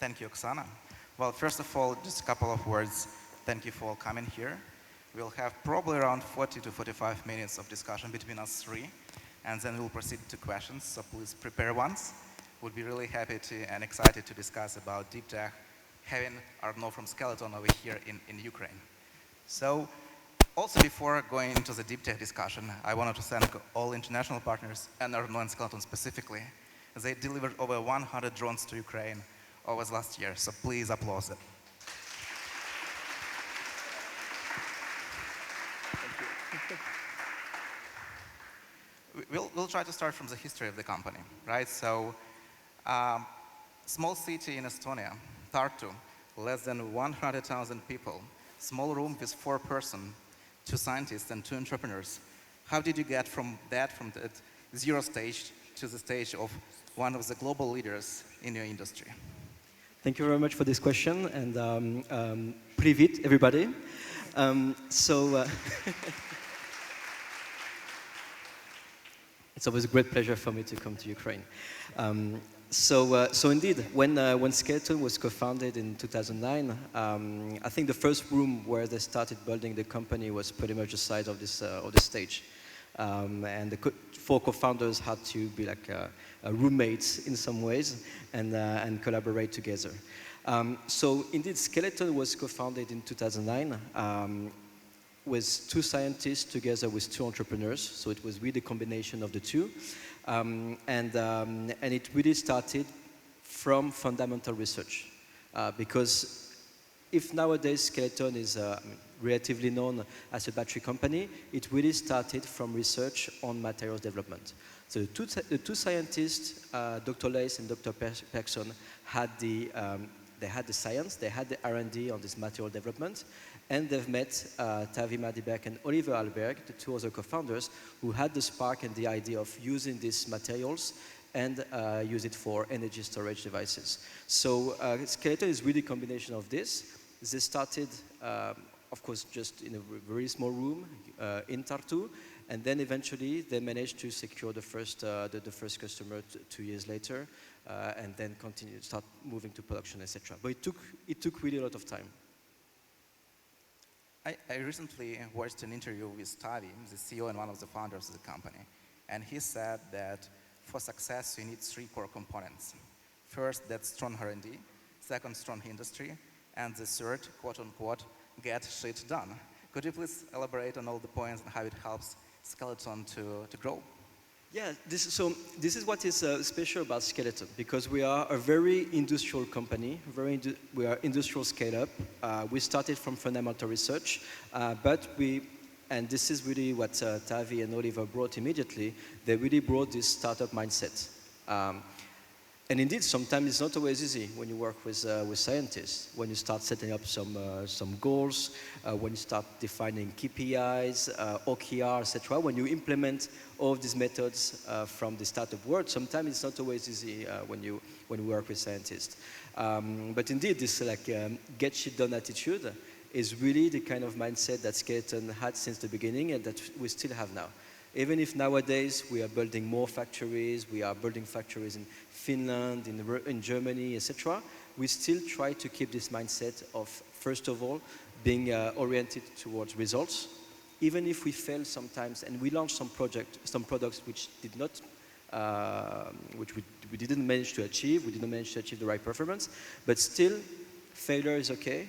Thank you, Oksana. Well, first of all, just a couple of words. Thank you for coming here. We'll have probably around 40 to 45 minutes of discussion between us three, and then we'll proceed to questions, so please prepare ones. Would be really happy to and excited to discuss about deep tech, having Arnaud from Skeleton over here in Ukraine. So, also before going into the deep tech discussion, I wanted to thank all international partners and Arnaud and Skeleton specifically. They delivered over 100 drones to Ukraine over the last year, so please applaud them. We'll try to start from the history of the company, right? So, small city in Estonia, Tartu, less than 100,000 people, small room with 4 persons, 2 scientists and 2 entrepreneurs. How did you get from that zero stage to the stage of one of the global leaders in your industry? Thank you very much for this question, and привет, everybody. It's always a great pleasure for me to come to Ukraine. So indeed, when Skeleton was co-founded in 2009, I think the first room where they started building the company was pretty much the size of this stage. And the 4 co-founders had to be like roommates in some ways and collaborate together. So indeed, Skeleton was co-founded in 2009 with 2 scientists together with 2 entrepreneurs. So it was really a combination of the 2. And it really started from fundamental research. Because if nowadays Skeleton is relatively known as a battery company, it really started from research on materials development. So the 2 scientists, Dr. Leys and Dr. Persson, had the science, they had the R&D on this material development, and they've met Tavi Madiberg and Oliver Alberg, the 2 other co-founders, who had the spark and the idea of using these materials and use it for energy storage devices. So Skeleton is really a combination of this. They started, of course, just in a very small room in Tartu, and then eventually they managed to secure the first customer 2 years later, and then start moving to production, etc. But it took really a lot of time. I recently watched an interview with Tavi, the CEO and one of the founders of the company, and he said that for success you need 3 core components. First, that's strong R&D, second, strong industry, and the third, quote-unquote, get shit done. Could you please elaborate on all the points and how it helps Skeleton to grow? Yeah, this is what is special about Skeleton, because we are a very industrial company, we are industrial scale-up. We started from fundamental research, and this is really what Tavi and Oliver brought immediately. They really brought this startup mindset. And indeed, sometimes it's not always easy when you work with scientists, when you start setting up some goals, when you start defining KPIs, OKR, etc. When you implement all of these methods from the startup world, sometimes it's not always easy when you work with scientists. But indeed, this get shit done attitude is really the kind of mindset that Skeleton had since the beginning and that we still have now. Even if nowadays we are building more factories, we are building factories in Finland, in Germany, etc., we still try to keep this mindset of, first of all, being oriented towards results. Even if we fail sometimes, and we launch some products which did not, we didn't manage to achieve, we didn't manage to achieve the right performance, but still, failure is okay.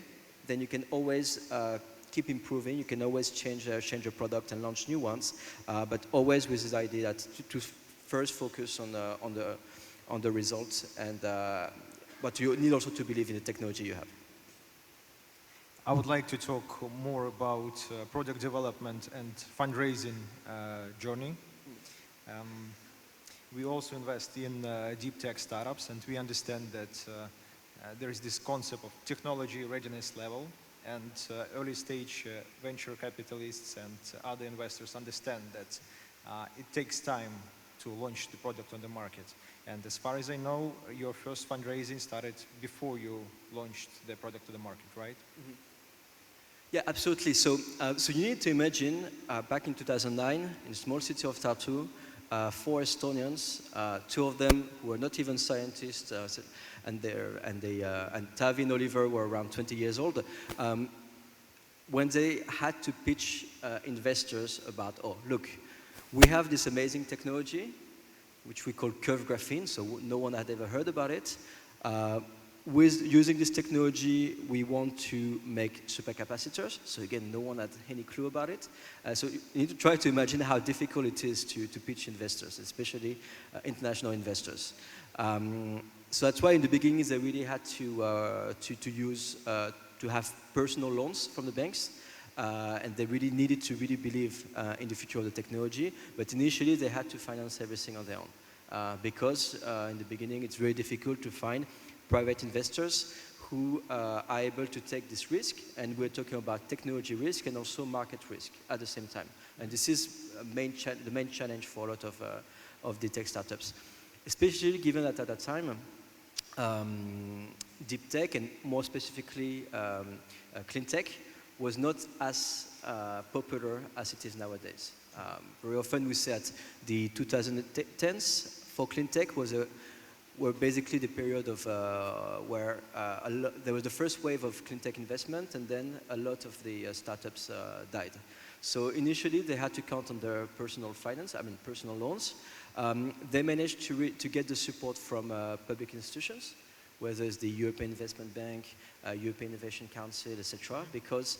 Then you can always keep improving. You can always change your product and launch new ones, but always with this idea that to first focus on the results, but you need also to believe in the technology you have. I would like to talk more about product development and fundraising journey. We also invest in deep tech startups, and we understand that there is this concept of technology readiness level, and early stage venture capitalists and other investors understand that it takes time to launch the product on the market. And as far as I know, your first fundraising started before you launched the product to the market, right? Mm-hmm. Yeah, absolutely. So you need to imagine back in 2009, in the small city of Tartu, 4 Estonians, 2 of them who were not even scientists, and Tavi and Oliver were around 20 years old. When they had to pitch investors about, oh, look, we have this amazing technology, which we call curved graphene, so no one had ever heard about it. With using this technology, we want to make supercapacitors. So again, no one had any clue about it. So you need to try to imagine how difficult it is to pitch investors, especially international investors. So that's why in the beginning they really had to have personal loans from the banks. And they really needed to really believe in the future of the technology. But initially they had to finance everything on their own. Because in the beginning it's very difficult to find private investors who are able to take this risk, and we're talking about technology risk and also market risk at the same time. And this is the main challenge for a lot of the tech startups, especially given that at that time, deep tech and more specifically cleantech was not as popular as it is nowadays. Very often we say that the 2010s for cleantech were basically the period of where there was the first wave of cleantech investment, and then a lot of the startups died. So initially they had to count on their personal finance, personal loans. They managed to get the support from public institutions, whether it's the European Investment Bank, European Innovation Council, etc. Because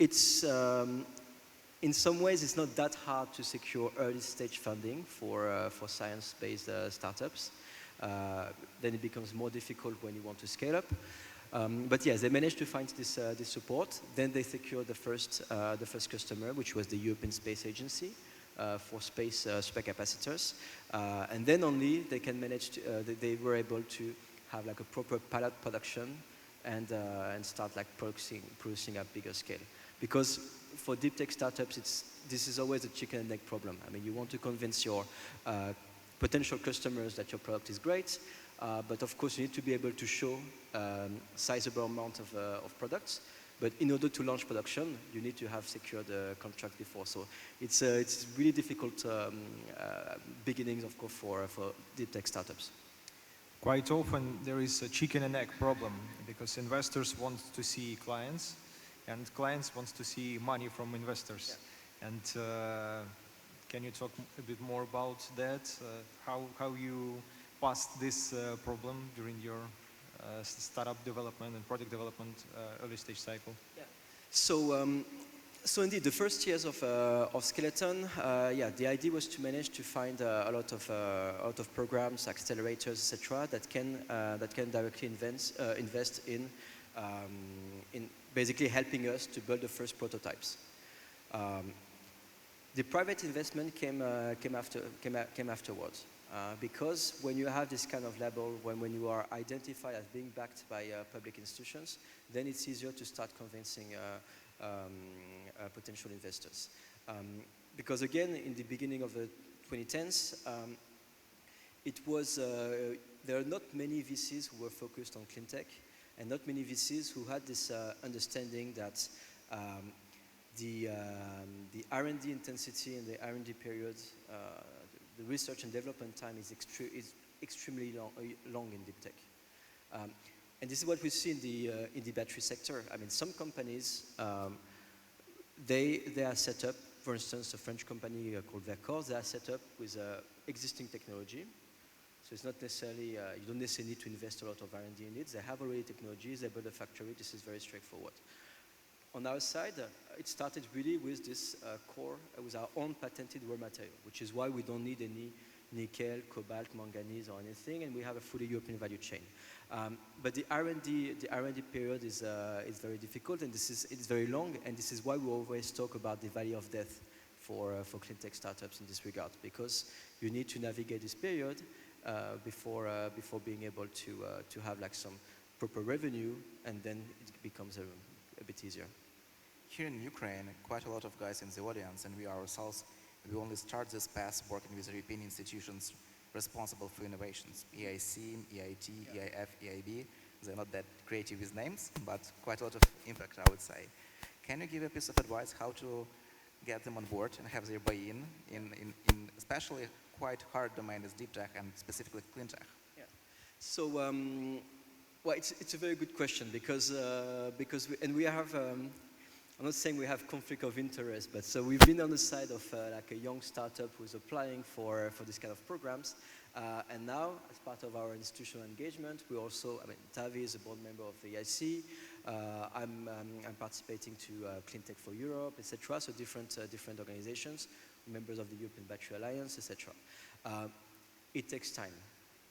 it's in some ways it's not that hard to secure early stage funding for science-based startups. Then it becomes more difficult when you want to scale up. But yes, they managed to find this support. Then they secured the first customer, which was the European Space Agency for space supercapacitors. And then only they can manage to, they were able to have like a proper pilot production and start like producing at bigger scale. Because for deep tech startups, this is always a chicken and egg problem. I mean, you want to convince your potential customers that your product is great, but of course you need to be able to show sizable amount of products. But in order to launch production, you need to have secured a contract before. So it's really difficult beginnings, of course, for deep tech startups. Quite often there is a chicken and egg problem, because investors want to see clients, and clients want to see money from investors. Yeah. And can you talk a bit more about that? How you passed this problem during your startup development and product development early stage cycle? Yeah. So indeed, the first years of Skeleton, the idea was to manage to find a lot of programs, accelerators, etc., that can directly invest in basically helping us to build the first prototypes. The private investment came afterwards, because when you have this kind of label, when you are identified as being backed by public institutions, then it's easier to start convincing potential investors. Because again, in the beginning of the 2010s, there are not many VCs who were focused on cleantech, and not many VCs who had this understanding that the R&D intensity and the R&D period, the research and development time is extremely long in deep tech. And this is what we see in the battery sector. I mean, some companies, they are set up, for instance, a French company called Vercors, they are set up with existing technology. So it's not necessarily, you don't necessarily need to invest a lot of R&D in it. They have already technologies, they build a factory, this is very straightforward. On our side, it started really with this core, with our own patented raw material, which is why we don't need any nickel, cobalt, manganese, or anything, and we have a fully European value chain. But the R&D period is very difficult, and it's very long, and this is why we always talk about the valley of death for cleantech startups in this regard, because you need to navigate this period before being able to have like some proper revenue, and then it becomes a bit easier. Here in Ukraine, quite a lot of guys in the audience, and we ourselves, we only start this path working with European institutions responsible for innovations, EIC, EIT, EIF, EIB. They're not that creative with names, but quite a lot of impact, I would say. Can you give a piece of advice how to get them on board and have their buy-in in especially quite hard domain as deep tech and specifically clean tech? Yeah. So, well, it's a very good question because we have. I'm not saying we have conflict of interest, but so we've been on the side of like a young startup who's applying for this kind of programs, and now as part of our institutional engagement, we also, I mean, Tavi is a board member of the EIC. I'm participating to Cleantech for Europe, etc. So different organizations, members of the European Battery Alliance, etc. It takes time.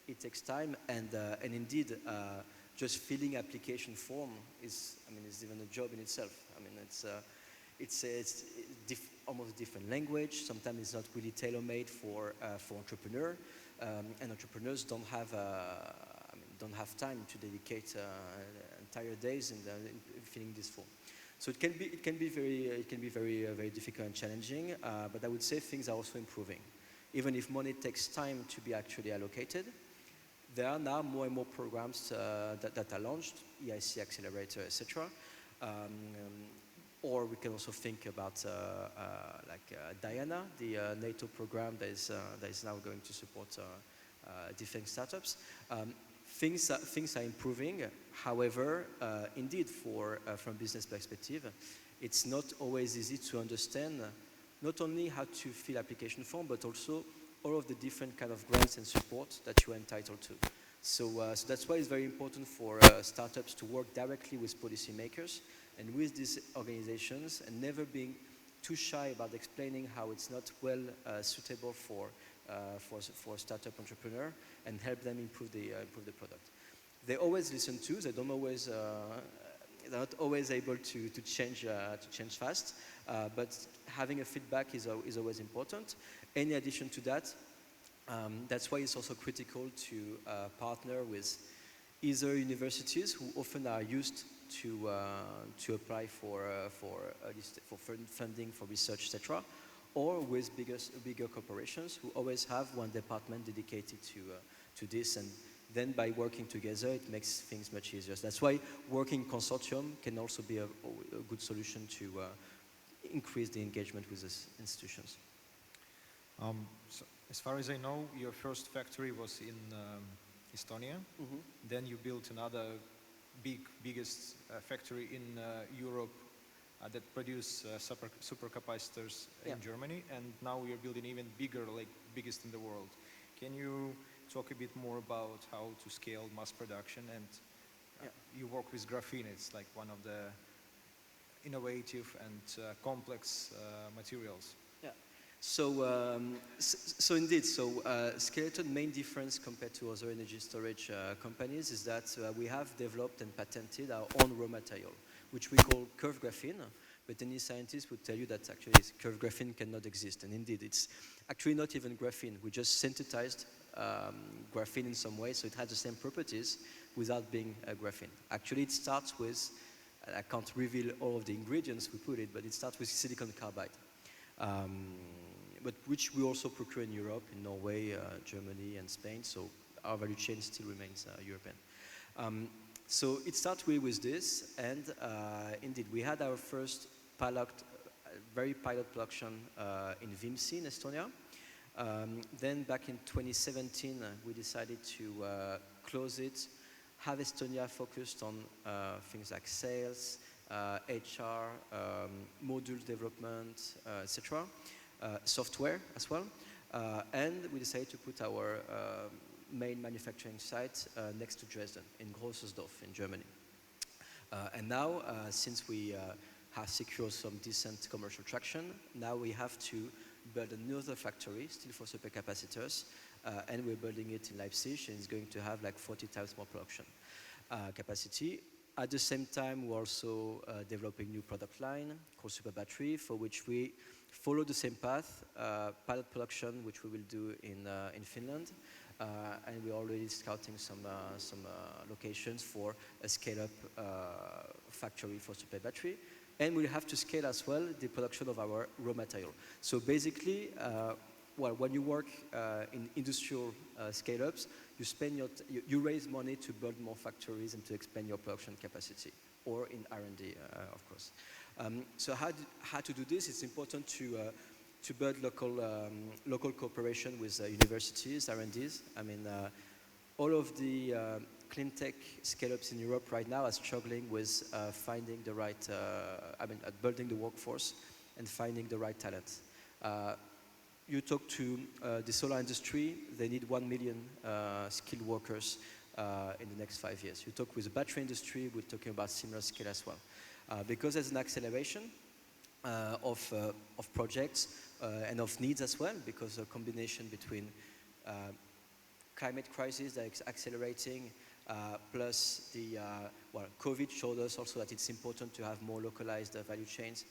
It takes time, and indeed. Just filling application form is even a job in itself. I mean, it's almost different language. Sometimes it's not really tailor-made for entrepreneur, and entrepreneurs don't have time to dedicate entire days in filling this form. So it can be very difficult and challenging. But I would say things are also improving, even if money takes time to be actually allocated. There are now more and more programs that are launched, EIC Accelerator, etc. Or we can also think about Diana, the NATO program that is now going to support defense startups. Things are improving. However, indeed, from business perspective, it's not always easy to understand not only how to fill application form, but also all of the different kind of grants and support that you are entitled to. So that's why it's very important for startups to work directly with policymakers and with these organizations, and never being too shy about explaining how it's not well suitable for a startup entrepreneur, and help them improve the product. They always listen to. They don't always. They're not always able to change fast, but having a feedback is always important. In addition to that, that's why it's also critical to partner with either universities who often are used to apply for funding for research, etc., or with bigger corporations who always have one department dedicated to this, and then by working together, it makes things much easier. So that's why working consortium can also be a good solution to increase the engagement with these institutions. So as far as I know, your first factory was in Estonia. Mm-hmm. Then you built another biggest factory in Europe that produce supercapacitors in Germany, and now you're building even bigger, like biggest in the world. Can you talk a bit more about how to scale mass production? And you work with graphene. It's like one of the innovative and complex materials. Yeah. So indeed, Skeleton main difference compared to other energy storage companies is that we have developed and patented our own raw material, which we call curved graphene. But any scientist would tell you that actually curved graphene cannot exist. And indeed, it's actually not even graphene. We just synthesized graphene in some way, so it has the same properties without being graphene. Actually, it starts with, I can't reveal all of the ingredients we put it, but it starts with silicon carbide, but which we also procure in Europe, in Norway, Germany, and Spain. So our value chain still remains European. So it starts really with this, and indeed, we had our first very pilot production in Vimsi in Estonia. Then back in 2017, we decided to close it, have Estonia focused on things like sales, HR, module development, etc., software as well. And we decided to put our main manufacturing site next to Dresden, in Grossersdorf in Germany. And now, since we have secured some decent commercial traction, now we have to build another factory, still for supercapacitors, and we're building it in Leipzig, and it's going to have like 40 times more production capacity. At the same time, we're also developing a new product line called Super Battery, for which we follow the same path, pilot production, which we will do in Finland, and we're already scouting some locations for a scale-up factory for Super Battery. And we'll have to scale as well the production of our raw material. So basically, when you work in industrial scale-ups, you raise money to build more factories and to expand your production capacity, or in R&D, of course. So how to do this? It's important to build local cooperation with universities, R&Ds. I mean, all of the clean tech scale-ups in Europe right now are struggling with finding the right, building the workforce and finding the right talent. You talk to the solar industry, they need 1 million skilled workers in the next 5 years. You talk with the battery industry, we're talking about similar scale as well. Because there's an acceleration of projects and of needs as well, because a combination between climate crisis that is accelerating, plus the, COVID showed us also that it's important to have more localized value chains.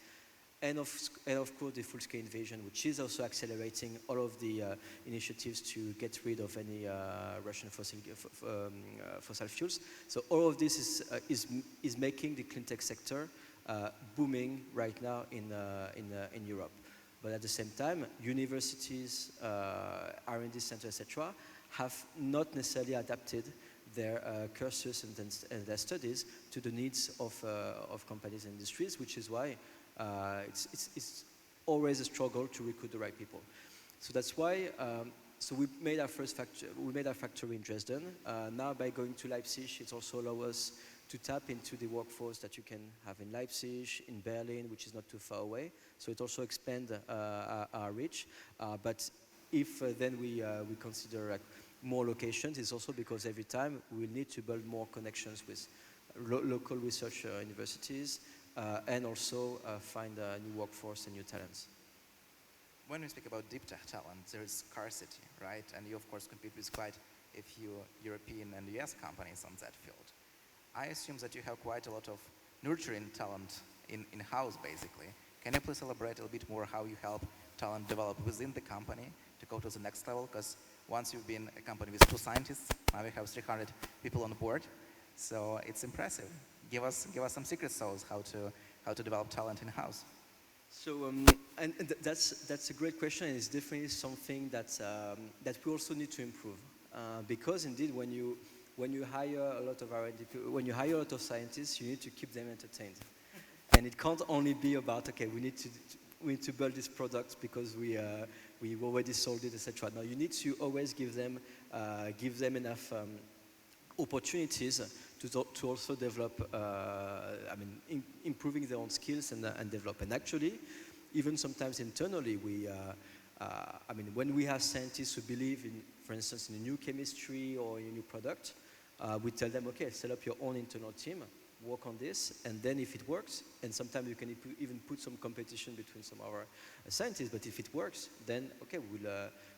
And of course, the full-scale invasion, which is also accelerating all of the initiatives to get rid of any Russian fossil fuels. So all of this is making the clean tech sector booming right now in Europe. But at the same time, universities, R&D centers, etc., have not necessarily adapted their cursus and their studies to the needs of companies and industries, which is why it's always a struggle to recruit the right people. So that's why. So we made our first factory in Dresden. Now, by going to Leipzig, it also allows us to tap into the workforce that you can have in Leipzig, in Berlin, which is not too far away. So it also expands our reach. But if then we consider more locations, it's also because every time we need to build more connections with local research universities and also find a new workforce and new talents. When we speak about deep tech talent, there is scarcity, right? And you, of course, compete with quite a few European and US companies on that field. I assume that you have quite a lot of nurturing talent in-house, basically. Can you please elaborate a little bit more how you help talent develop within the company to go to the next level? Because once you've been a company with 2 scientists, now we have 300 people on board. So it's impressive. Give us some secret sauce how to develop talent in-house. So that's a great question, and it's definitely something that we also need to improve, because indeed when you hire a lot of R&D, when you hire a lot of scientists, you need to keep them entertained, and it can't only be about we need to build this product because we already sold it, etc. No, you need to always give them enough opportunities to also develop, improving their own skills and develop. And actually, even sometimes internally, when we have scientists who believe in, for instance, in a new chemistry or in a new product, we tell them, okay, set up your own internal team, work on this, and then if it works, and sometimes you can even put some competition between some of our scientists, but if it works, then okay,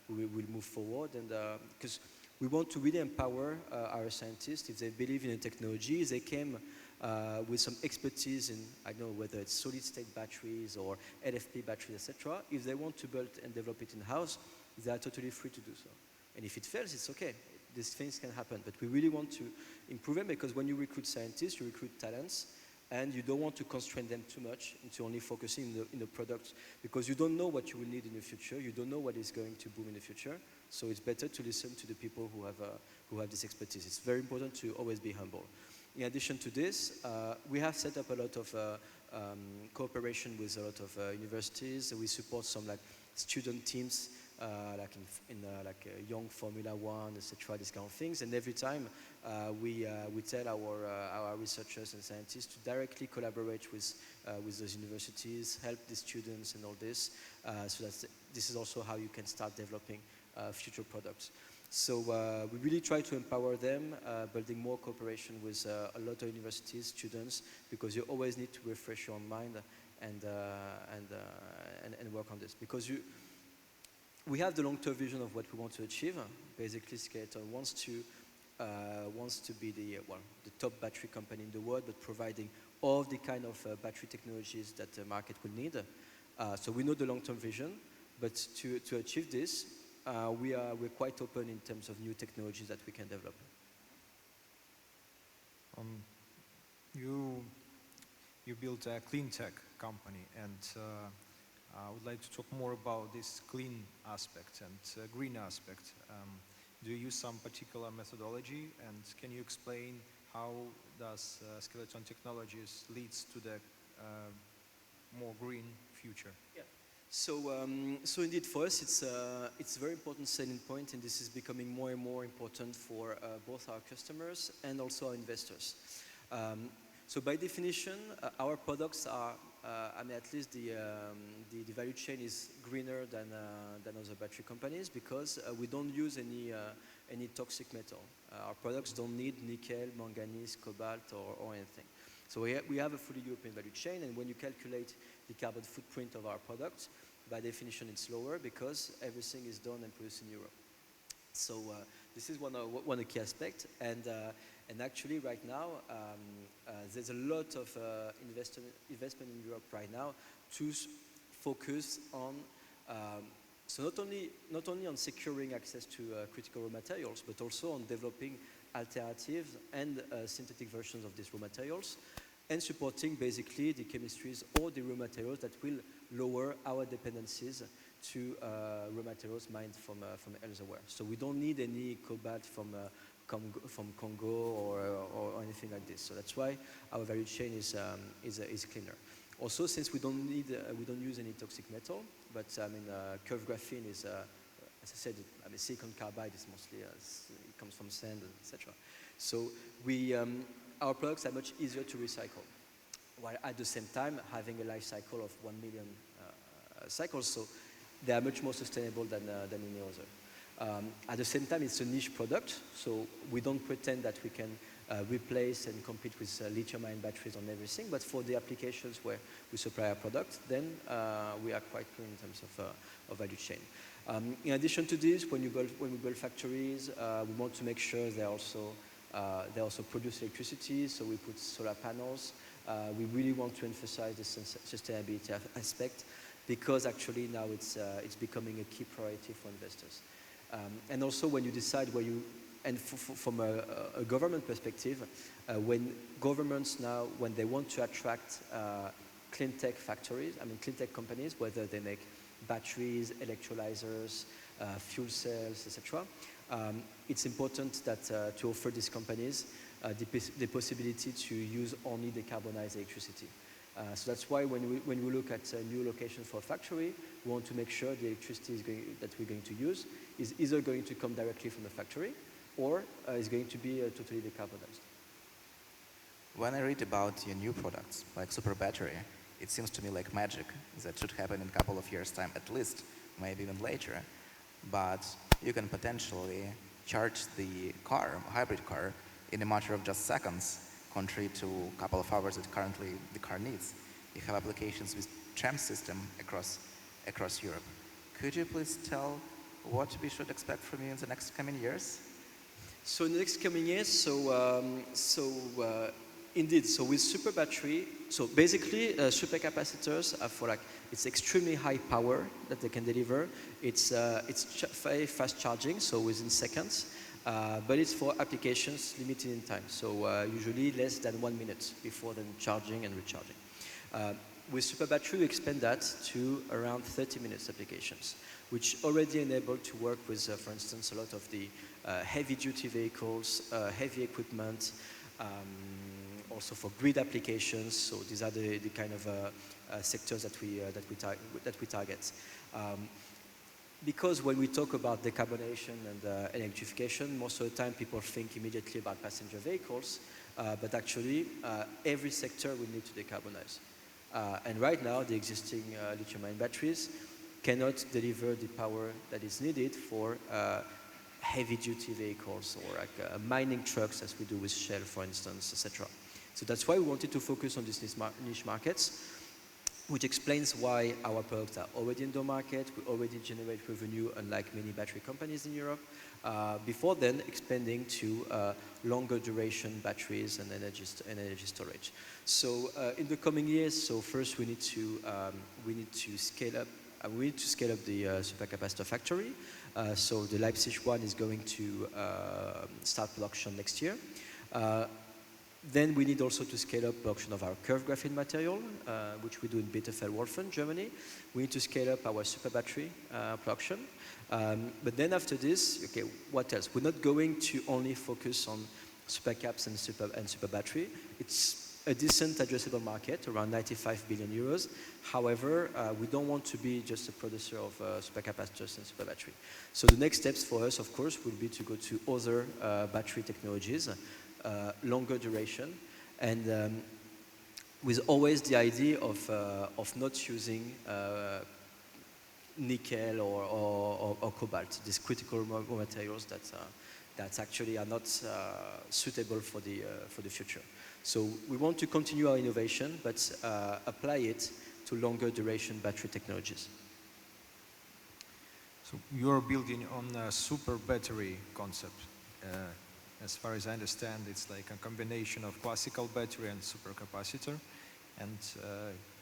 we'll move forward, and because we want to really empower our scientists. If they believe in a technology, they came with some expertise in, I don't know, whether it's solid-state batteries or LFP batteries, etc. If they want to build and develop it in-house, they are totally free to do so. And if it fails, it's okay. These things can happen. But we really want to improve them, because when you recruit scientists, you recruit talents, and you don't want to constrain them too much into only focusing in the product, because you don't know what you will need in the future. You don't know what is going to boom in the future. So it's better to listen to the people who have this expertise. It's very important to always be humble. In addition to this, we have set up a lot of cooperation with a lot of universities. We support some student teams, in young Formula One, etc. These kind of things. And every time we tell our researchers and scientists to directly collaborate with those universities, help the students and all this. So this is also how you can start developing future products. So we really try to empower them, building more cooperation with a lot of universities, students, because you always need to refresh your own mind and work on this. Because we have the long-term vision of what we want to achieve. Basically, Skeleton wants to be the top battery company in the world, but providing all the kind of battery technologies that the market will need. So we know the long-term vision, but to achieve this, we're quite open in terms of new technologies that we can develop. You built a clean tech company, and I would like to talk more about this clean aspect and green aspect. Do you use some particular methodology, and can you explain how does Skeleton Technologies leads to the more green future? Yeah. So indeed, for us, it's a very important selling point, and this is becoming more and more important for both our customers and also our investors. So by definition, our products are, I mean, at least the value chain is greener than other battery companies because we don't use any toxic metal. Our products don't need nickel, manganese, cobalt, or anything. So we have a fully European value chain, and when you calculate the carbon footprint of our products, by definition it's lower because everything is done and produced in Europe. So this is one of the key aspects, and actually right now there's a lot of investment in Europe right now to focus on so not only on securing access to critical raw materials, but also on developing alternatives and synthetic versions of these raw materials, and supporting basically the chemistries or the raw materials that will lower our dependencies to raw materials mined from elsewhere. So we don't need any cobalt from Congo or anything like this. So that's why our value chain is cleaner. Also, since we don't use any toxic metal, but I mean curved graphene is, as I said, I mean silicon carbide is mostly it comes from sand, etc. So our products are much easier to recycle, while at the same time having a life cycle of 1 million cycles. So they are much more sustainable than any other. At the same time, it's a niche product, so we don't pretend that we can replace and compete with lithium-ion batteries on everything, but for the applications where we supply our product, then we are quite clean in terms of value chain. In addition to this, when we build factories, we want to make sure they also produce electricity, so we put solar panels. We really want to emphasize the sustainability aspect because actually now it's becoming a key priority for investors. And also when you decide where you, and from a government perspective, when governments now, when they want to attract cleantech factories, I mean cleantech companies, whether they make batteries, electrolyzers, fuel cells, etc., it's important that to offer these companies the possibility to use only decarbonized electricity. So that's why when we look at a new location for a factory, we want to make sure the electricity that we're going to use is either going to come directly from the factory or is going to be totally decarbonized. When I read about your new products, like super battery, it seems to me like magic that should happen in a couple of years' time at least, maybe even later. But you can potentially charge the car, hybrid car, in a matter of just seconds, contrary to a couple of hours that currently the car needs. You have applications with tram system across Europe. Could you please tell what we should expect from you in the next coming years? So in the next coming years, indeed, so with super battery, so basically supercapacitors are for it's extremely high power that they can deliver. It's very fast charging, so within seconds, but it's for applications limited in time, so usually less than 1 minute before then charging and recharging. With super battery, we expand that to around 30 minutes applications, which already enable to work with, for instance, a lot of the heavy-duty vehicles, heavy equipment, also for grid applications. So these are the kind of sectors that we target. Because when we talk about decarbonation and electrification, most of the time people think immediately about passenger vehicles, but actually every sector will need to decarbonize. And right now, the existing lithium-ion batteries cannot deliver the power that is needed for heavy-duty vehicles or like mining trucks, as we do with Shell, for instance, etc. So that's why we wanted to focus on these niche markets, which explains why our products are already in the market. We already generate revenue, unlike many battery companies in Europe. Before then, expanding to longer duration batteries and energy storage. So in the coming years, so first we need to scale up. We need to scale up the supercapacitor factory. So the Leipzig one is going to start production next year. Then we need also to scale up production of our curved graphene material, which we do in Bitterfeld-Wolfen, Germany. We need to scale up our super battery production. But then after this, okay, what else? We're not going to only focus on supercaps and super battery. It's a decent addressable market, around 95 billion euros. However, we don't want to be just a producer of supercapacitors and super battery. So the next steps for us, of course, will be to go to other battery technologies, longer duration, and with always the idea of not using nickel or cobalt, these critical raw materials that actually are not suitable for the future. So we want to continue our innovation, but apply it to longer duration battery technologies. So you're building on a super battery concept. As far as I understand, it's like a combination of classical battery and supercapacitor. And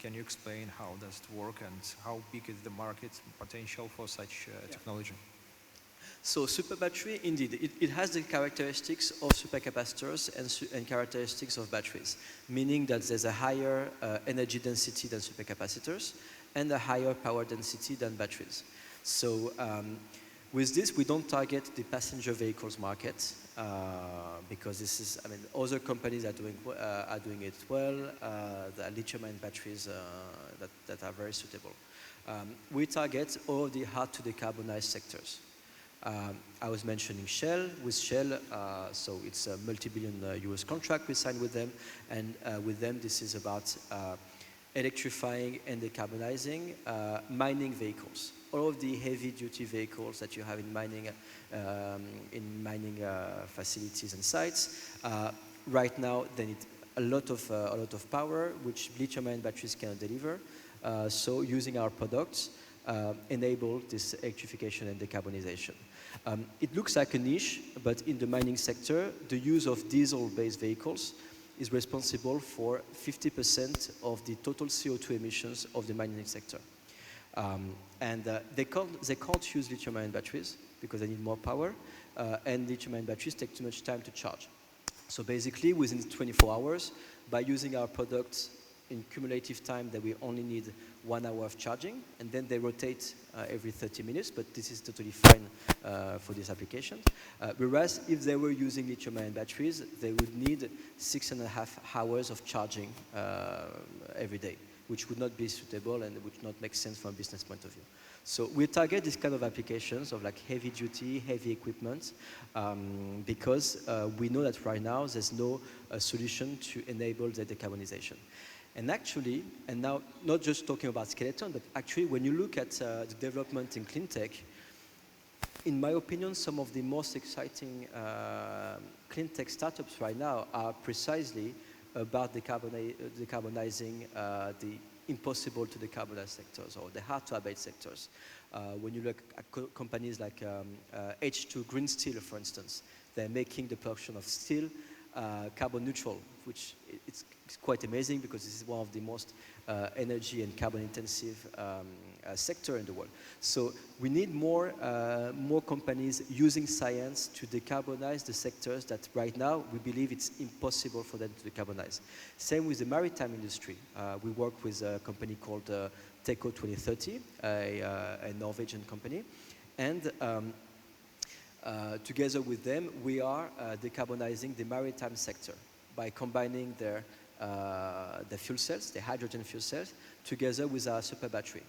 can you explain how does it work and how big is the market potential for such technology? So super battery, indeed, it has the characteristics of supercapacitors and characteristics of batteries, meaning that there's a higher energy density than supercapacitors and a higher power density than batteries. So with this, we don't target the passenger vehicles market because this is, I mean, other companies are doing it well. There are lithium-ion batteries that are very suitable. We target all the hard to decarbonize sectors. I was mentioning Shell. With Shell, so it's a multi-billion euros contract we signed with them, and with them this is about electrifying and decarbonizing mining vehicles. All of the heavy-duty vehicles that you have in mining facilities and sites, right now they need a lot of power, which lithium-ion batteries cannot deliver. So using our products enable this electrification and decarbonization. It looks like a niche, but in the mining sector, the use of diesel-based vehicles is responsible for 50% of the total CO2 emissions of the mining sector. And they can't use lithium-ion batteries because they need more power, and lithium-ion batteries take too much time to charge. So basically, within 24 hours, by using our products in cumulative time that we only need 1 hour of charging, and then they rotate every 30 minutes, but this is totally fine for this application. Whereas if they were using lithium-ion batteries, they would need 6.5 hours of charging every day, which would not be suitable and would not make sense from a business point of view. So we target this kind of applications of like heavy duty, heavy equipment, because we know that right now there's no solution to enable the decarbonization. And actually, and now not just talking about skeleton, but actually when you look at the development in cleantech, in my opinion, some of the most exciting cleantech startups right now are precisely about decarbonizing the impossible to decarbonize sectors or the hard to abate sectors. When you look at companies like H2 Green Steel, for instance, they're making the production of steel carbon neutral, which it's quite amazing because this is one of the most energy and carbon intensive sector in the world. So we need more companies using science to decarbonize the sectors that right now we believe it's impossible for them to decarbonize. Same with the maritime industry. We work with a company called Teco 2030, a Norwegian company, and together with them, we are decarbonizing the maritime sector by combining their fuel cells, the hydrogen fuel cells, together with our super battery.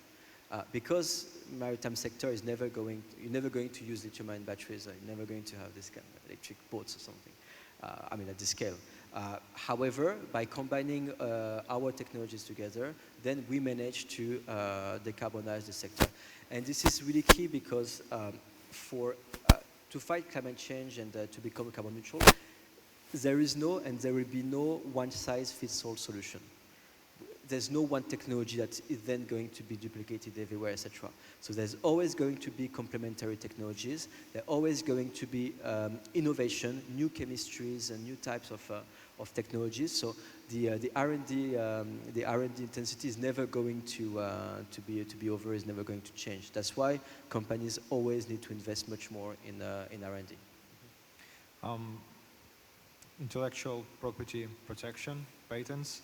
Because maritime sector is you're never going to use lithium-ion batteries, you're never going to have this kind of electric boats or something, I mean at this scale. However, by combining our technologies together, then we manage to decarbonize the sector. And this is really key because to fight climate change and to become carbon neutral, there is no and there will be no one-size-fits-all solution. There's no one technology that is then going to be duplicated everywhere, etc. So there's always going to be complementary technologies. There's always going to be innovation, new chemistries, and new types of technologies. So the R&D intensity is never going to be over. Is never going to change. That's why companies always need to invest much more in R&D. Intellectual property protection, patents.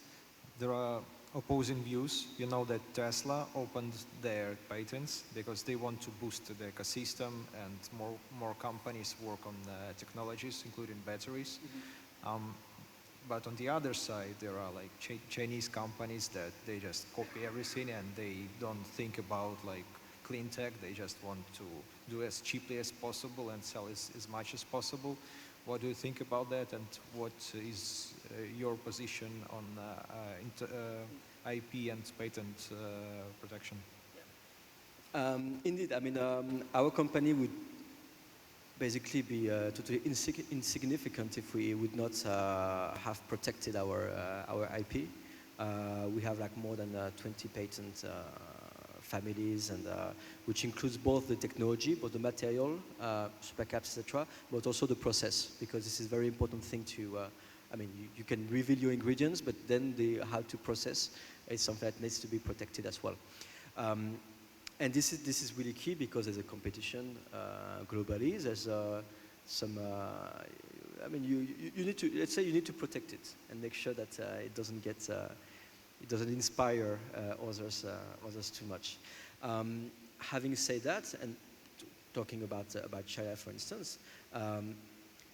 There are opposing views. You know that Tesla opened their patents because they want to boost the ecosystem and more companies work on technologies, including batteries. But on the other side, there are like Chinese companies that they just copy everything and they don't think about like clean tech. They just want to do as cheaply as possible and sell as much as possible. What do you think about that, and what is your position on IP and patent protection? Indeed, I mean, our company would basically be totally insignificant if we would not have protected our IP. We have like more than 20 patent families, and which includes both the technology, both the material, supercaps, etc., but also the process, because this is a very important thing to. I mean, you can reveal your ingredients, but then how to process is something that needs to be protected as well. And this is really key because there's a competition globally. There's some. I mean, you need to, let's say you need to protect it and make sure that it doesn't get it doesn't inspire others too much. Having said that, and talking about China, for instance,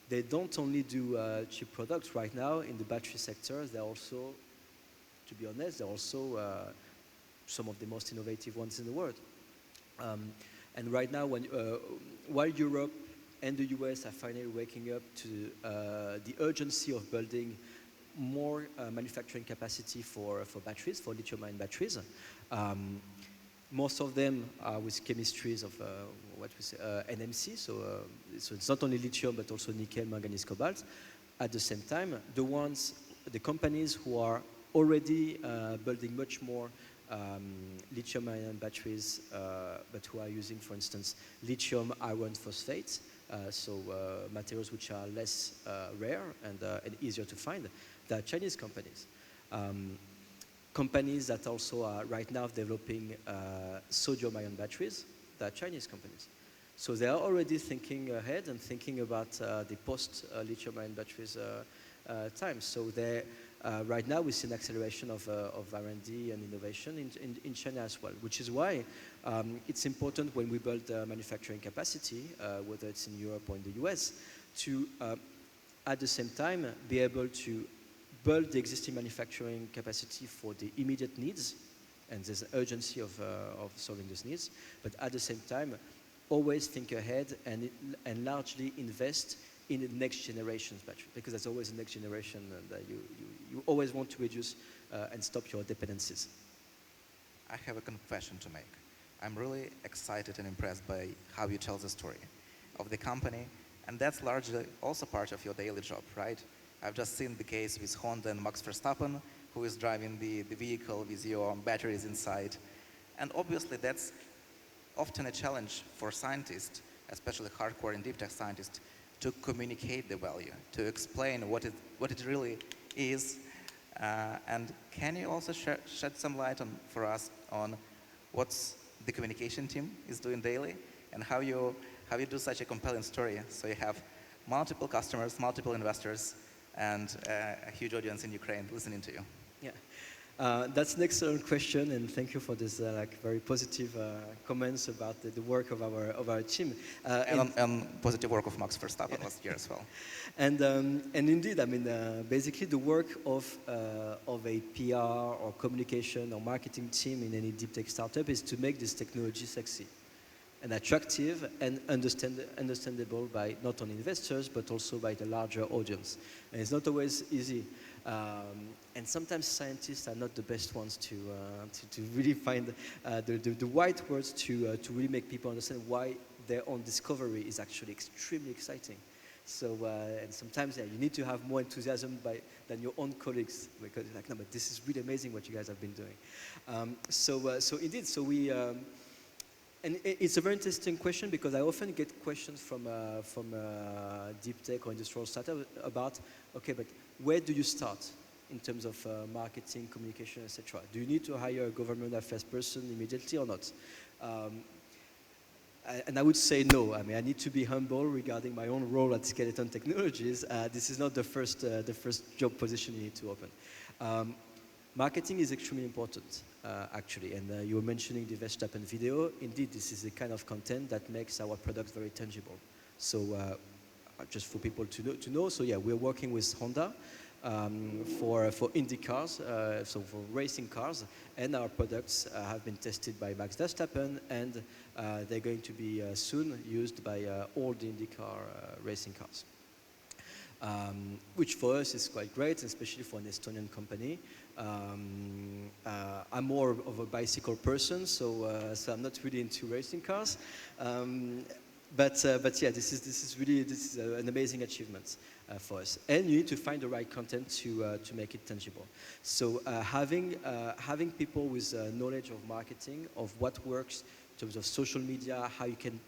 they don't only do cheap products right now in the battery sector. They're also, to be honest, they're also some of the most innovative ones in the world. And right now, while Europe and the US are finally waking up to the urgency of building more manufacturing capacity for batteries, for lithium-ion batteries, most of them are with chemistries of what we say NMC, so it's not only lithium but also nickel, manganese, cobalt. At the same time, the companies who are already building much more lithium-ion batteries, but who are using, for instance, lithium iron phosphate, so materials which are less rare and easier to find. They are Chinese companies. Companies that also are right now developing sodium-ion batteries, they are Chinese companies. So they are already thinking ahead and thinking about the post-lithium-ion batteries time. So right now we see an acceleration of R&D and innovation in China as well, which is why it's important when we build manufacturing capacity, whether it's in Europe or in the US, to at the same time be able to build the existing manufacturing capacity for the immediate needs, and there's an urgency of solving those needs, but at the same time always think ahead and largely invest in the next generation's battery, because there's always a next generation, and you always want to reduce and stop your dependencies. I have a confession to make. I'm really excited and impressed by how you tell the story of the company, and that's largely also part of your daily job, right? I've just seen the case with Honda and Max Verstappen, who is driving the vehicle with your batteries inside. And obviously that's often a challenge for scientists, especially hardcore and deep tech scientists, to communicate the value, to explain what it really is. And can you also shed some light for us on what the communication team is doing daily, and how you do such a compelling story, so you have multiple customers, multiple investors, and a huge audience in Ukraine listening to you? Yeah, that's an excellent question, and thank you for this very positive comments about the work of our team. And positive work of Max Verstappen last year as well. And indeed, I mean, basically the work of a PR or communication or marketing team in any deep tech startup is to make this technology sexy and attractive and understandable by not only investors but also by the larger audience. And it's not always easy. And sometimes scientists are not the best ones to really find the right words to really make people understand why their own discovery is actually extremely exciting. So and sometimes you need to have more enthusiasm than your own colleagues, because you're like, no, but this is really amazing what you guys have been doing. So indeed, so we. And it's a very interesting question, because I often get questions from deep tech or industrial startup about, okay, but where do you start in terms of marketing, communication, etc.? Do you need to hire a government affairs person immediately or not? And I would say no. I mean, I need to be humble regarding my own role at Skeleton Technologies. This is not the first job position you need to open. Marketing is extremely important, actually, and you were mentioning the Verstappen video. Indeed, this is the kind of content that makes our product very tangible. So just for people to know, so yeah, we're working with Honda. for Indy cars, so for racing cars, and our products have been tested by Max Verstappen, and they're going to be soon used by all the IndyCar racing cars. Which for us is quite great, especially for an Estonian company. I'm more of a bicycle person, so I'm not really into racing cars. But yeah, this is an amazing achievement for us. And you need to find the right content to make it tangible. So having people with knowledge of marketing, of what works in terms of social media, how you can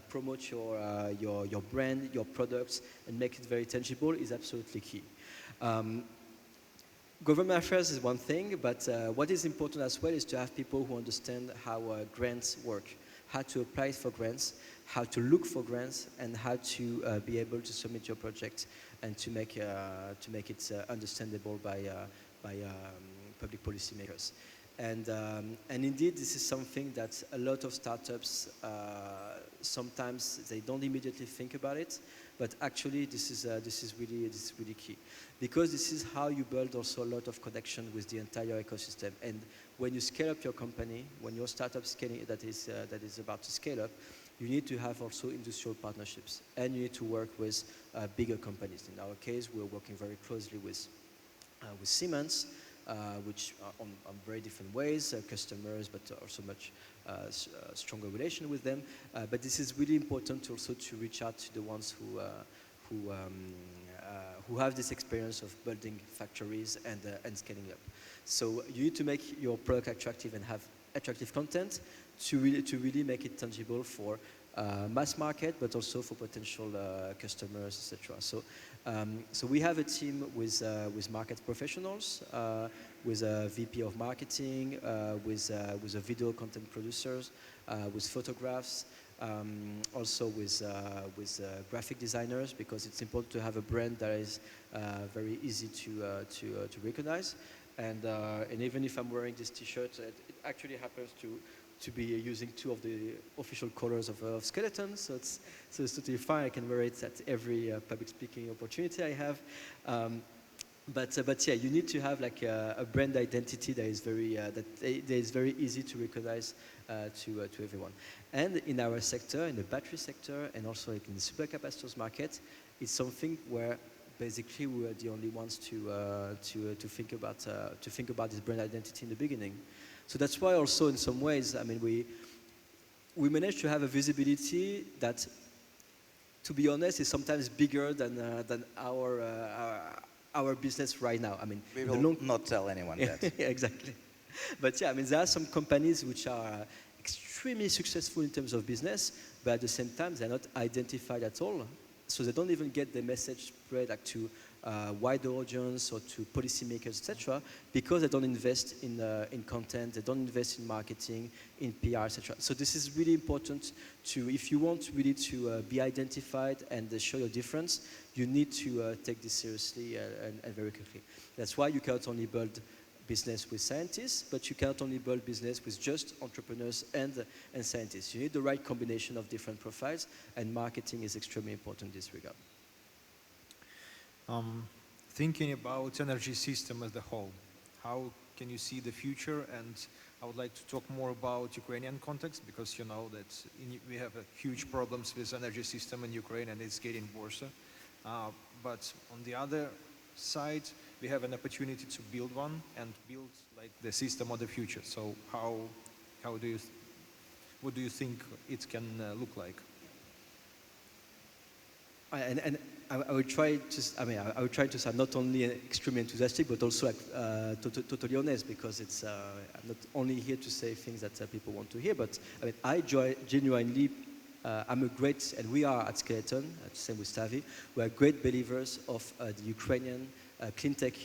promote your brand, your products, and make it very tangible is absolutely key. Government affairs is one thing, but what is important as well is to have people who understand how grants work, how to apply for grants, how to look for grants, and how to be able to submit your project and to make it understandable by public policymakers. And indeed, this is something that a lot of startups sometimes they don't immediately think about it, but actually this is really key, because this is how you build also a lot of connection with the entire ecosystem. And when you scale up your company, when your startup scaling that is about to scale up, you need to have also industrial partnerships, and you need to work with bigger companies. In our case, we're working very closely with Siemens, which on very different ways, customers, but also much stronger relation with them. But this is really important also to reach out to the ones who have this experience of building factories and scaling up. So you need to make your product attractive and have attractive content to really make it tangible for mass market, but also for potential customers, etc. So we have a team with market professionals, with a VP of marketing, with a video content producers, with photographs, also with graphic designers, because it's important to have a brand that is very easy to recognize. And even if I'm wearing this T-shirt, it actually happens to be using two of the official colors of Skeleton, so it's totally fine. I can wear it at every public speaking opportunity I have. But yeah, you need to have like a brand identity that is very easy to recognize to everyone. And in our sector, in the battery sector, and also like in the supercapacitors market, it's something where basically we are the only ones to think about this brand identity in the beginning. So that's why also in some ways, I mean, we managed to have a visibility that, to be honest, is sometimes bigger than our business right now. I mean, we will not tell anyone that. Yeah, exactly. But yeah, I mean, there are some companies which are extremely successful in terms of business, but at the same time, they're not identified at all. So they don't even get the message spread like to wider audience or to policymakers, etc., because they don't invest in content, they don't invest in marketing, in PR, etc. So this is really important if you want really to be identified and show your difference, you need to take this seriously and very quickly. That's why you cannot only build business with scientists, but you cannot only build business with just entrepreneurs and scientists. You need the right combination of different profiles, and marketing is extremely important in this regard. Thinking about energy system as a whole, how can you see the future? And I would like to talk more about Ukrainian context, because you know that we have huge problems with energy system in Ukraine, and it's getting worse. But on the other side, we have an opportunity to build one and build like the system of the future. So what do you think it can look like? And I would try to sound not only extremely enthusiastic, but also like, totally honest, because it's I'm not only here to say things that people want to hear, but I mean, I genuinely, and we are at Skeleton, same with Stavi, we are great believers of the Ukrainian cleantech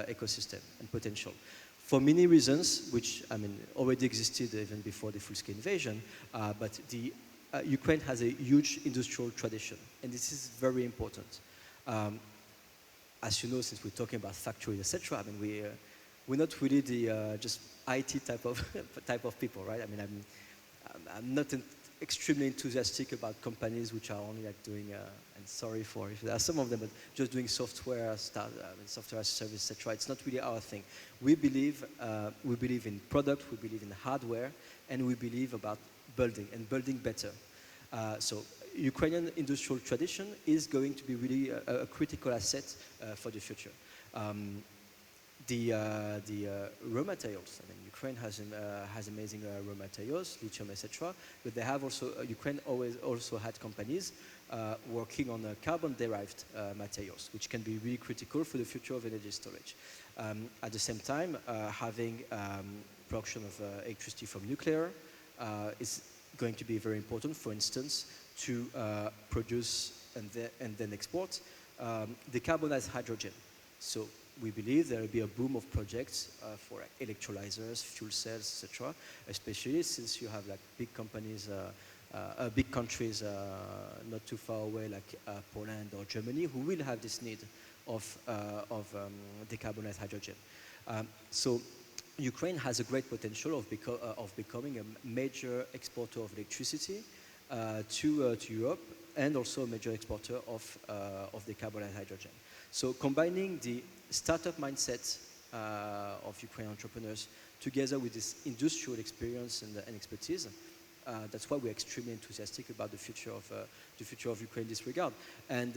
ecosystem and potential. For many reasons, which I mean already existed even before the full-scale invasion, but Ukraine has a huge industrial tradition, and this is very important. As you know, since we're talking about factories, etc., I mean we're not really the just IT type of people, right? I mean I'm not extremely enthusiastic about companies which are only like doing, and sorry for if there are some of them, but just doing software, software as a service, etc. It's not really our thing. We believe in product, we believe in hardware, and we believe about building and building better. So Ukrainian industrial tradition is going to be really a critical asset for the future. The raw materials. I mean, Ukraine has amazing raw materials, lithium, etc. But they have also Ukraine also had companies working on carbon-derived materials, which can be really critical for the future of energy storage. At the same time, having production of electricity from nuclear is going to be very important. For instance, to produce and then export decarbonized hydrogen. So we believe there will be a boom of projects for electrolyzers, fuel cells, etc. Especially since you have like big companies, big countries not too far away, like Poland or Germany, who will have this need of decarbonized hydrogen. So Ukraine has a great potential of becoming a major exporter of electricity to Europe, and also a major exporter of decarbonized hydrogen. So combining the startup mindset of Ukrainian entrepreneurs together with this industrial experience and expertise, that's why we're extremely enthusiastic about the future of Ukraine in this regard. And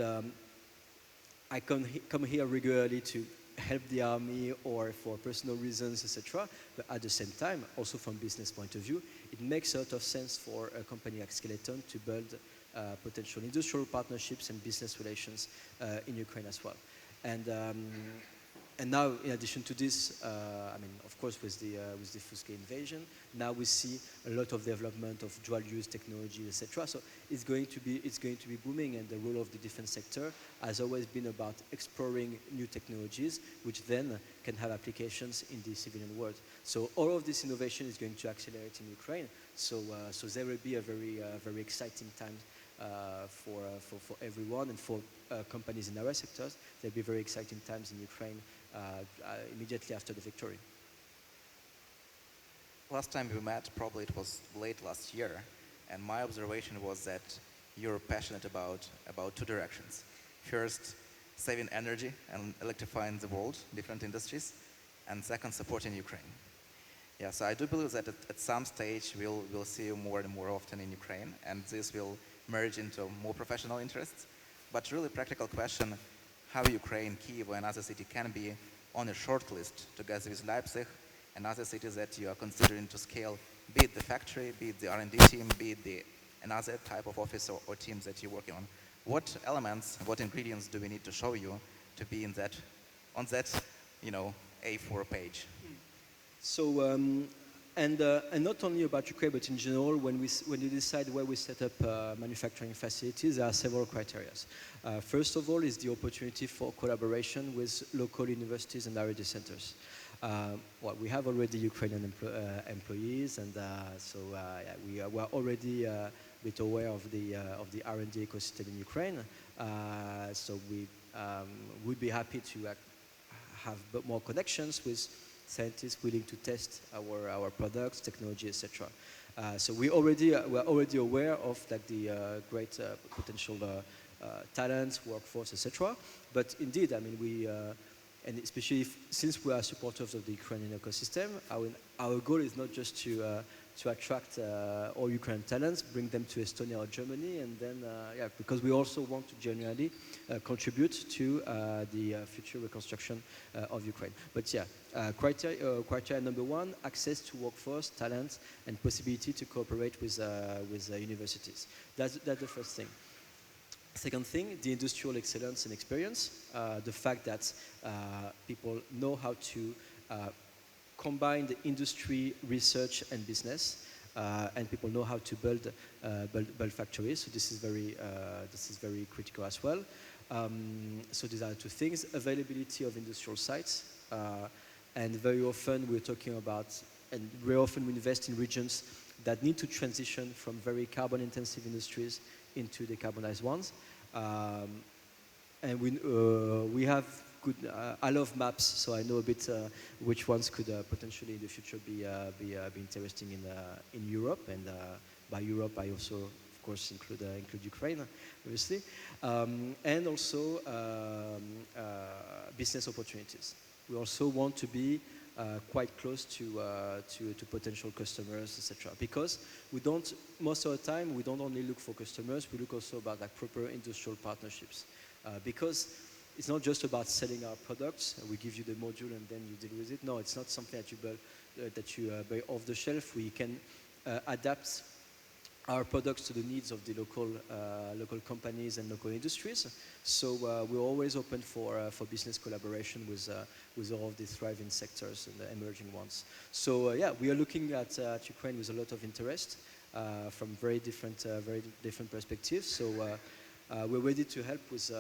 I come here regularly to help the army or for personal reasons, etc. But at the same time, also from business point of view, it makes a lot of sense for a company like Skeleton to build potential industrial partnerships and business relations in Ukraine as well. And now, in addition to this, I mean, of course, with the full-scale invasion, now we see a lot of development of dual-use technology, etc. So it's going to be booming, and the role of the defense sector has always been about exploring new technologies, which then can have applications in the civilian world. So all of this innovation is going to accelerate in Ukraine. So there will be a very exciting time for everyone, and for companies in our sectors. There'll be very exciting times in Ukraine immediately after the victory. Last time we met, probably it was late last year, and my observation was that you're passionate about two directions. First, saving energy and electrifying the world, different industries, and second, supporting Ukraine. Yeah, so I do believe that at some stage we'll see you more and more often in Ukraine, and this will merge into more professional interests. But really practical question, how Ukraine, Kyiv, or another city can be on a short list together with Leipzig and other cities that you are considering to scale, be it the factory, be it the R&D team, be it another type of office or teams that you're working on. What elements, what ingredients do we need to show you to be on that A4 page? So, and not only about Ukraine, but in general, when you decide where we set up manufacturing facilities, there are several criteria. First of all is the opportunity for collaboration with local universities and R&D centers. Well, we have already Ukrainian employees, and we are already a bit aware of the R&D ecosystem in Ukraine. So we would be happy to have more connections with scientists willing to test our products, technology, etc. So we're already aware of like the great potential talents, workforce, etc. But indeed, I mean, and especially since we are supporters of the Ukrainian ecosystem, our goal is not just to attract all Ukrainian talents, bring them to Estonia or Germany, and then because we also want to genuinely contribute to the future reconstruction of Ukraine. But yeah, criteria number one: access to workforce, talent, and possibility to cooperate with universities. That's the first thing. Second thing, the industrial excellence and experience, the fact that people know how to combine the industry, research, and business, and people know how to build factories. So this is very critical as well. So these are two things: availability of industrial sites, and very often we're talking about, and very often we invest in regions that need to transition from very carbon-intensive industries into decarbonized ones. And we have good, I love maps, so I know a bit which ones could potentially in the future be interesting in Europe, and by Europe, I also, of course, include Ukraine, obviously, and also business opportunities. We also want to be quite close to potential customers, etc. Because we don't, most of the time, we don't only look for customers, we look also about like proper industrial partnerships. Because it's not just about selling our products, we give you the module and then you deal with it. No, it's not something that you buy off the shelf. We can adapt our products to the needs of the local companies and local industries. So we're always open for business collaboration with all of the thriving sectors and the emerging ones. So yeah, we are looking at Ukraine with a lot of interest from very different perspectives. So we're ready to help with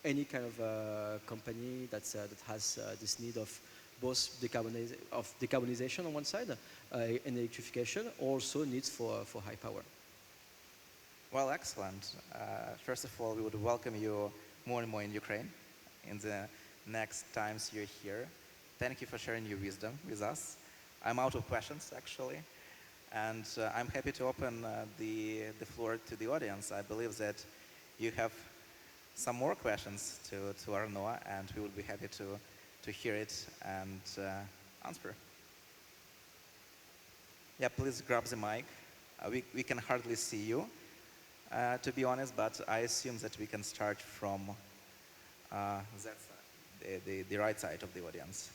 any kind of company that has this need of both decarbonization on one side and electrification, also needs for high power. Well, excellent. First of all, we would welcome you more and more in Ukraine in the next times you're here. Thank you for sharing your wisdom with us. I'm out of questions, actually, and I'm happy to open the floor to the audience. I believe that you have some more questions to Arnaud, and we would be happy to hear it and answer. Yeah, please grab the mic. We can hardly see you, to be honest, but I assume that we can start from that side, the right side of the audience.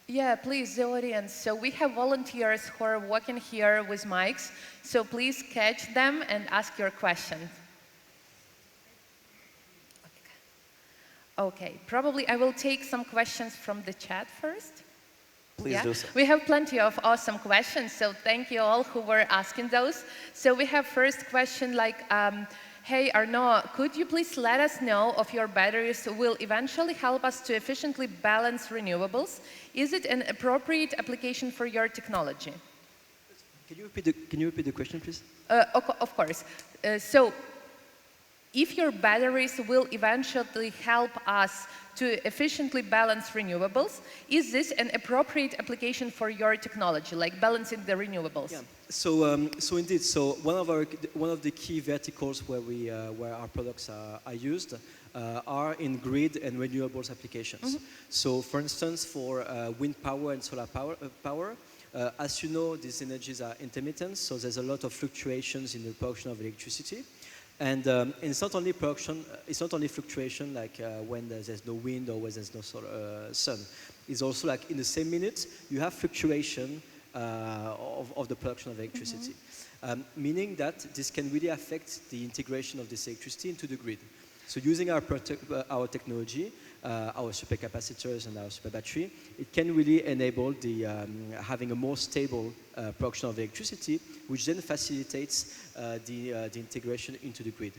Yeah, please, the audience. So we have volunteers who are walking here with mics, so please catch them and ask your question. Okay, probably I will take some questions from the chat first. Please do so. We have plenty of awesome questions, so thank you all who were asking those. So we have first question like, hey Arnaud, could you please let us know if your batteries will eventually help us to efficiently balance renewables? Is it an appropriate application for your technology? Can you repeat the question, please? Of course. So, if your batteries will eventually help us to efficiently balance renewables, is this an appropriate application for your technology, like balancing the renewables? Yeah. So indeed, so one of the key verticals where our products are used are in grid and renewables applications. Mm-hmm. So, for instance, for wind power and solar power, as you know, these energies are intermittent, so there's a lot of fluctuations in the production of electricity. And it's not only production, it's not only fluctuation like when there's no wind or when there's no sun. It's also like in the same minute, you have fluctuation of the production of electricity. Mm-hmm. Meaning that this can really affect the integration of this electricity into the grid. So using our technology, our supercapacitors and our super battery, it can really enable the having a more stable production of electricity, which then facilitates the integration into the grid.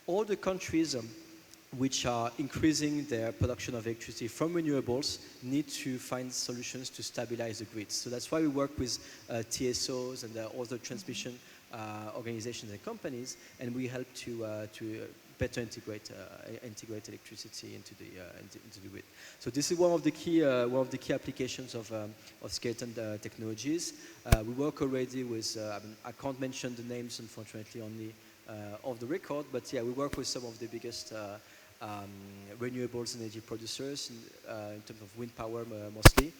All the countries which are increasing their production of electricity from renewables need to find solutions to stabilize the grid. So that's why we work with TSOs and other transmission organizations and companies, and we help to better integrate electricity into the grid. So this is one of the key applications of skeleton technologies. We work already with I can't mention the names unfortunately only off the record, but yeah, we work with some of the biggest renewables energy producers in terms of wind power mostly,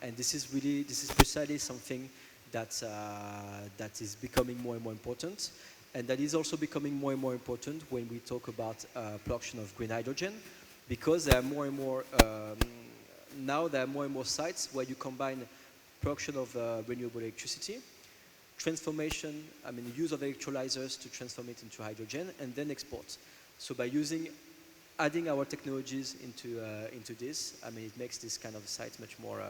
and this is precisely something that is becoming more and more important. And that is also becoming more and more important when we talk about production of green hydrogen, because there are more and more now there are more and more sites where you combine production of renewable electricity, transformation, use of electrolyzers to transform it into hydrogen, and then export. So by adding our technologies into this, it makes this kind of site much more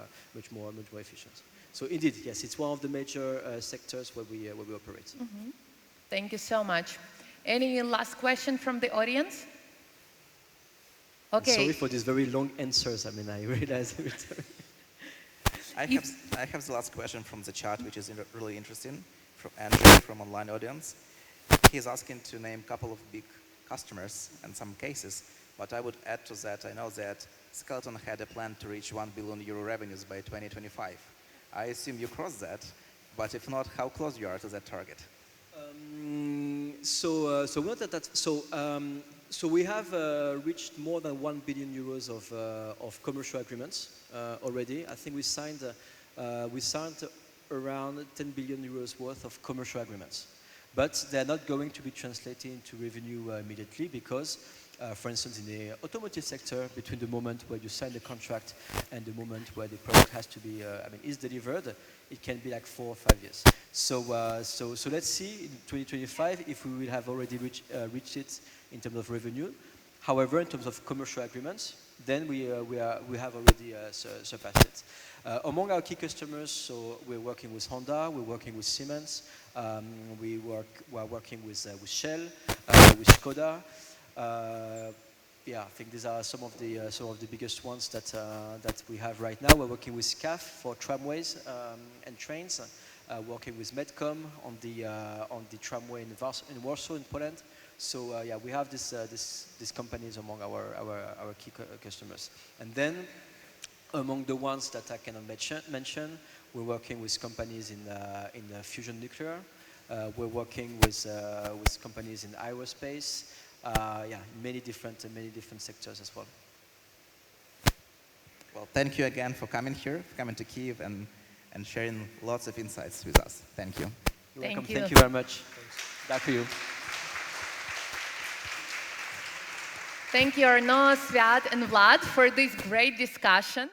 efficient. So indeed, yes, it's one of the major sectors where we operate. Mm-hmm. Thank you so much. Any last question from the audience? Okay. Sorry for these very long answers. I realize every time. I have the last question from the chat, which is really interesting, from Andrew from online audience. He's asking to name a couple of big customers and some cases, but I would add to that, I know that Skeleton had a plan to reach €1 billion revenues by 2025. I assume you crossed that, But if not, how close you are to that target? So not that. So we have reached more than 1 billion euros of commercial agreements already. I think we signed around 10 billion euros worth of commercial agreements. But they're not going to be translated into revenue immediately because, for instance, in the automotive sector, between the moment where you sign the contract and the moment where the product has to be, is delivered, it can be like 4 or 5 years. So let's see in 2025 if we will have already reached it in terms of revenue. However, in terms of commercial agreements, then we have already surpassed it. Among our key customers, so we're working with Honda, we're working with Siemens, we are working with Shell, with Skoda. I think these are some of the biggest ones that we have right now. We're working with SCAF for tramways and trains. Working with Medcom on the tramway in Warsaw in Poland. So we have these companies among our key customers. And then among the ones that I cannot mention, we're working with companies in fusion nuclear. We're working with companies in aerospace. Many different sectors as well. Well, thank you again for coming here, coming to Kyiv, and sharing lots of insights with us. Thank you. You're welcome. Thank you. Thank you very much. Thanks. Back to you. Thank you, Arnaud, Sviat, and Vlad, for this great discussion.